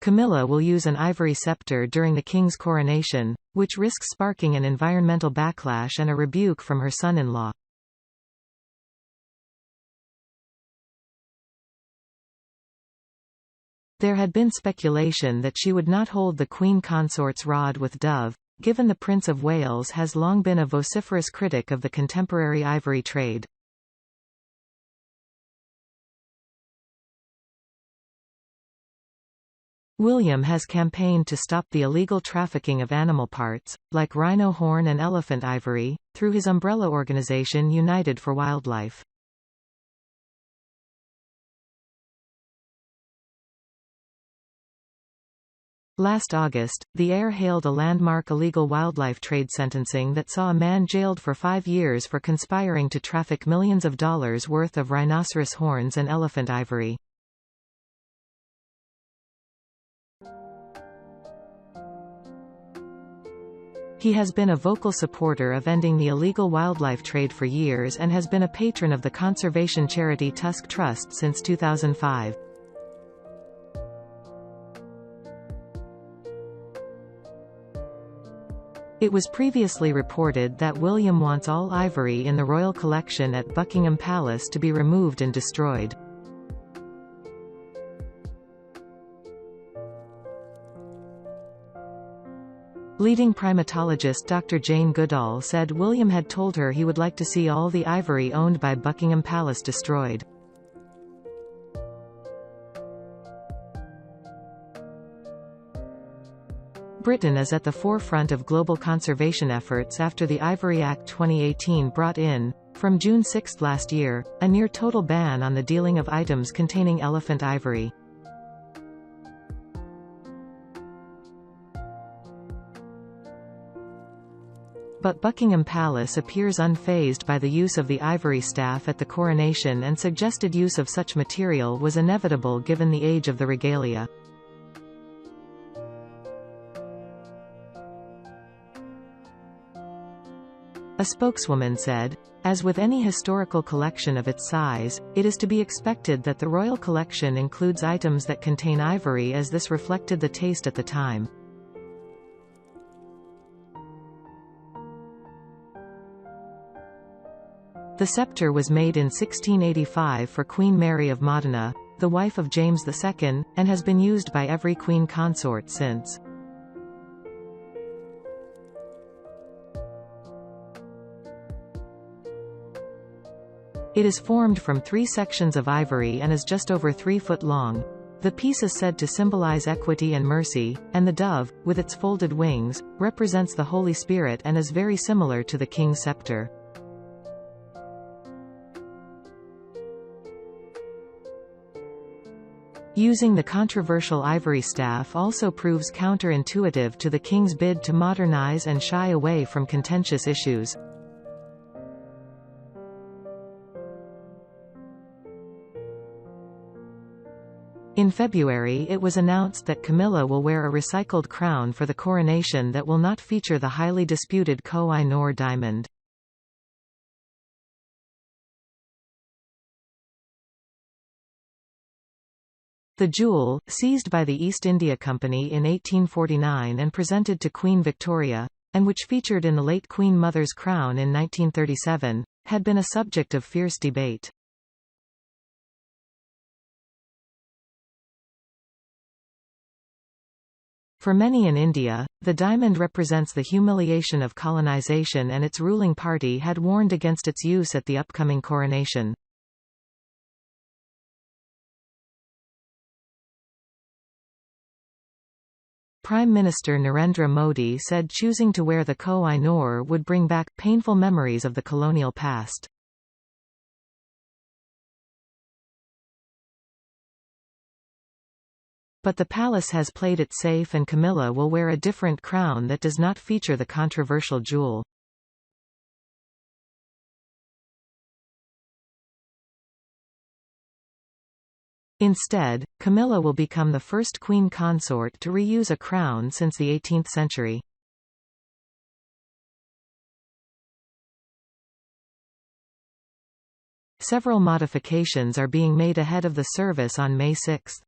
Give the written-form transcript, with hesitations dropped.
Camilla will use an ivory sceptre during the king's coronation, which risks sparking an environmental backlash and a rebuke from her son-in-law. There had been speculation that she would not hold the Queen Consort's rod with dove, given the Prince of Wales has long been a vociferous critic of the contemporary ivory trade. William has campaigned to stop the illegal trafficking of animal parts, like rhino horn and elephant ivory, through his umbrella organization United for Wildlife. Last August, the heir hailed a landmark illegal wildlife trade sentencing that saw a man jailed for 5 years for conspiring to traffic millions of dollars worth of rhinoceros horns and elephant ivory. He has been a vocal supporter of ending the illegal wildlife trade for years and has been a patron of the conservation charity Tusk Trust since 2005. It was previously reported that William wants all ivory in the royal collection at Buckingham Palace to be removed and destroyed. Leading primatologist Dr. Jane Goodall said William had told her he would like to see all the ivory owned by Buckingham Palace destroyed. Britain is at the forefront of global conservation efforts after the Ivory Act 2018 brought in, from June 6 last year, a near-total ban on the dealing of items containing elephant ivory. But Buckingham Palace appears unfazed by the use of the ivory staff at the coronation and suggested use of such material was inevitable given the age of the regalia. A spokeswoman said, "As with any historical collection of its size, it is to be expected that the royal collection includes items that contain ivory as this reflected the taste at the time." The sceptre was made in 1685 for Queen Mary of Modena, the wife of James II, and has been used by every queen consort since. It is formed from 3 sections of ivory and is just over 3 foot long. The piece is said to symbolize equity and mercy, and the dove, with its folded wings, represents the Holy Spirit and is very similar to the king's sceptre. Using the controversial ivory staff also proves counterintuitive to the king's bid to modernize and shy away from contentious issues. In February it was announced that Camilla will wear a recycled crown for the coronation that will not feature the highly disputed Koh-i-Noor diamond. The jewel, seized by the East India Company in 1849 and presented to Queen Victoria, and which featured in the late Queen Mother's crown in 1937, had been a subject of fierce debate. For many in India, the diamond represents the humiliation of colonization, and its ruling party had warned against its use at the upcoming coronation. Prime Minister Narendra Modi said choosing to wear the Koh-i-Noor would bring back painful memories of the colonial past. But the palace has played it safe, and Camilla will wear a different crown that does not feature the controversial jewel. Instead, Camilla will become the first queen consort to reuse a crown since the 18th century. Several modifications are being made ahead of the service on May 6.